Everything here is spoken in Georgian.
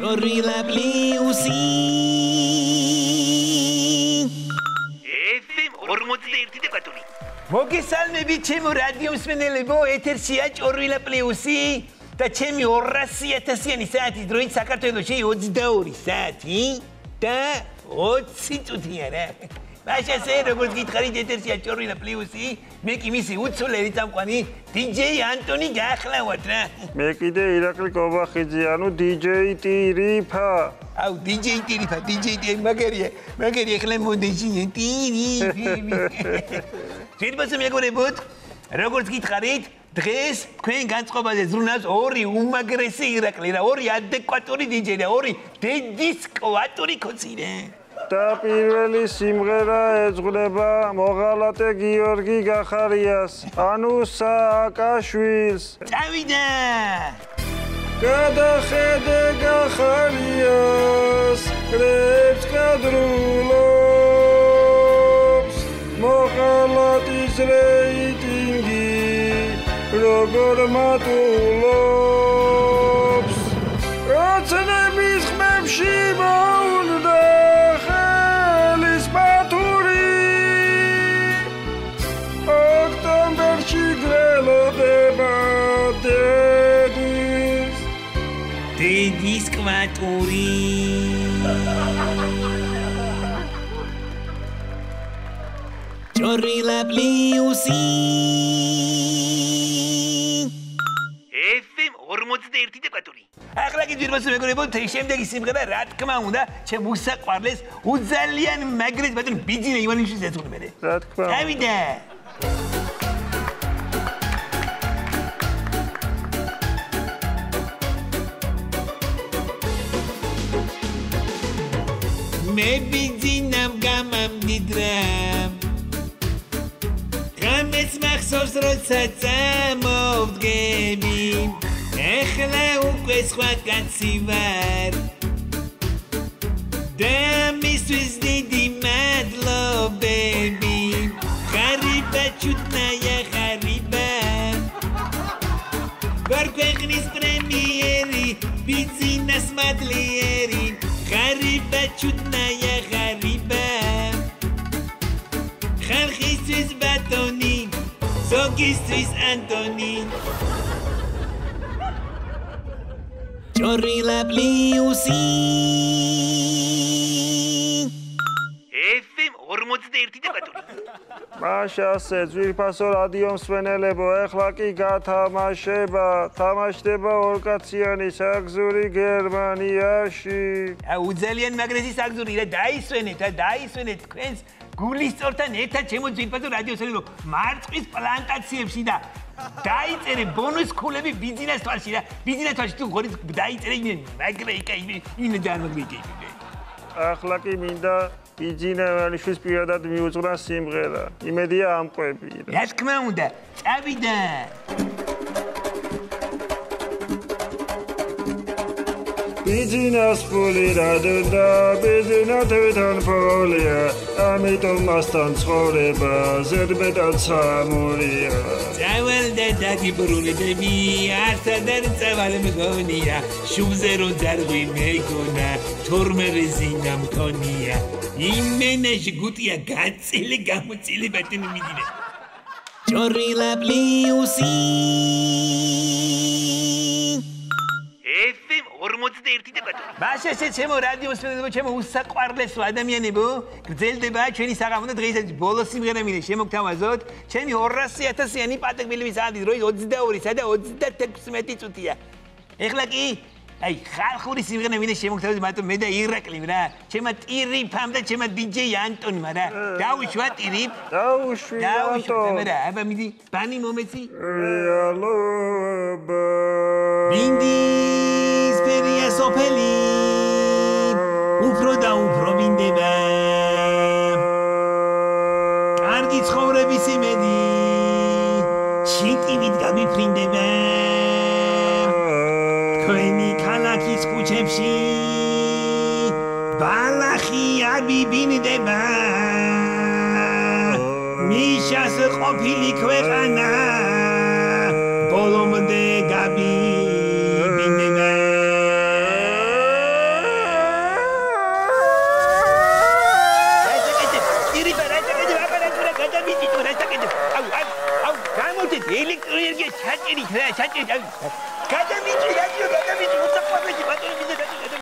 Torilla Pliusi FM 41 დეკატური მოგესალმებით ჩემო რადიო მსმენელებო ეთერშია ჭორვილა პლიუსი და ჩემი 200,000-იანი საათის დროით საქართველოში 22 საათი და 20 წუთია რა მაშასე როგორც გითხარით ეთერშია ჭორვილა პლიუსი მე კი მისი უცვლელი წამყვანი DJ ანტონი გახლავთ რა მე კიდე ირაკლი კობახიძე ანუ DJ ტირიფა აუ DJ ტირიფა მაგერია ხლე მოდეჟინი ტირიფი შეიძლება მეგობრებო როგორც გითხარით დღეს თქვენ განწყობაზე ზრუნავს ორი უმაგრესი ირაკლი რა ორი ადეკვატური DJ და ორი დედისკვატური კოცი რა და პირველი სიმღერა ეძღვნება მოღალატე გიორგი გახარიას ანუ სააკაშვილს წავიდა გადახედე გახარიას კრებს კადრულობს მოღალატის რეიტინგი როგორ მატულობს ოცნების ხმებში მოუნდა ხელის პათური ოქტომბერში გველოდება დედისკვატური ჭორვილა პლიუსი FM 41 დეკატური ახლა გიძვიროს მეგობრებო შემდეგი სიმღერა რა თქმა უნდა ჩემ უსაყვარლეს უძალიან მაგრეს ბატონ ბიძინა ივანიშვილს ეძღვნება რა თქმა უნდა წავიდა მე ბიძინამ გამამდიდრამ გამეც მახსოვს როცა წამოვდგები ეხლა უკვე სხვა კაცი ვარ და მისთვის დიდი მადლობები ღარიბა ჩუტნაია ღარიბა ვარ ქვეყნის პრემიერი ბიძინას მადლიერი ღარიბა ჩუტნაია ღარიბა ხალხისთვის ბატონი ზოგისთვის ანტონი ჭორვილა პლიუსი FM 41 დეკატური მაშასე ძვირფასო რადიო მსმენელებო ეხლა კი თამაშდება ორკაციანი საგზური გერმანიაში უძალიან მაგრესი საგზური და დაისვენეთ თქვენს გულისწორთან ერთად ჩემო ძვირფასო რადიო მსმენელებო მარწყვის პლანტაციებში და დაიწერე ბონუს ქულები ბიზნეს თვალში და ბიზნეს თვალში თუ გორიც დაიწერე მაგრე იკაი დამაგრიკე ახლა კი მინდა ბიძინა ივანიშვილის პირადად მიუძღვნა სიმღერა იმედია ამყვები რა თქმა უნდა წავიდა ბიძინას ფული რადოდა ბიძინა თვითონ ფოლია ამიტომ მასთან ცხოვრება ზედმეტად სამურია წავალდა დაგიბრუნდები არცადარ წავალ მგონია შუბზე რო ძარღვი მეგონა თორმე რეზინა მქონია იმენაში გუტია გაწილე გამოწილე ბატონი მიდინა ჭორვილა პლიუსი FM 41 დეკატური მაშასე ჩემო რადიო მსმენელებო ჩემო უსაყვარლესო ადამიანებო გრძელდება ჩვენი საღამო და დღეისათვის ბოლო სიმღერა მინდა შემოგთავაზოთ ჩემი 200,000-იანი პატაკბილების საათის დროით 22-სა და 36 წუთია ეხლა კი აი ხალხური სიმღერა მინდა შემოგთავაზოთ მაგრამ მე და ირაკლიმ რა ჩემა ტირიფამ და ჩემა DJ ანტონიმ რა დაუშვა ტირიფ დაუშვი ანტონ რა აბა მიდი ბანი მომეცი რეალობა მინდის ფერია სოფელი უფრო და უფრო მინდება კარგი ცხოვრების იმედი შიკივით გამიფრინდება თქვენი ქალაქის ქუჩებში ბალახი აბიბინდება მიშას ყოფილი ქვეყანა ბოლომდე გაბიბინდება აუ გამოდეთ ელექტროენერგია ჩაჭერით რა ჩაჭერით გადამიჭი რადიო გადამიჭი უსაყვარლესი ბატონო მიზე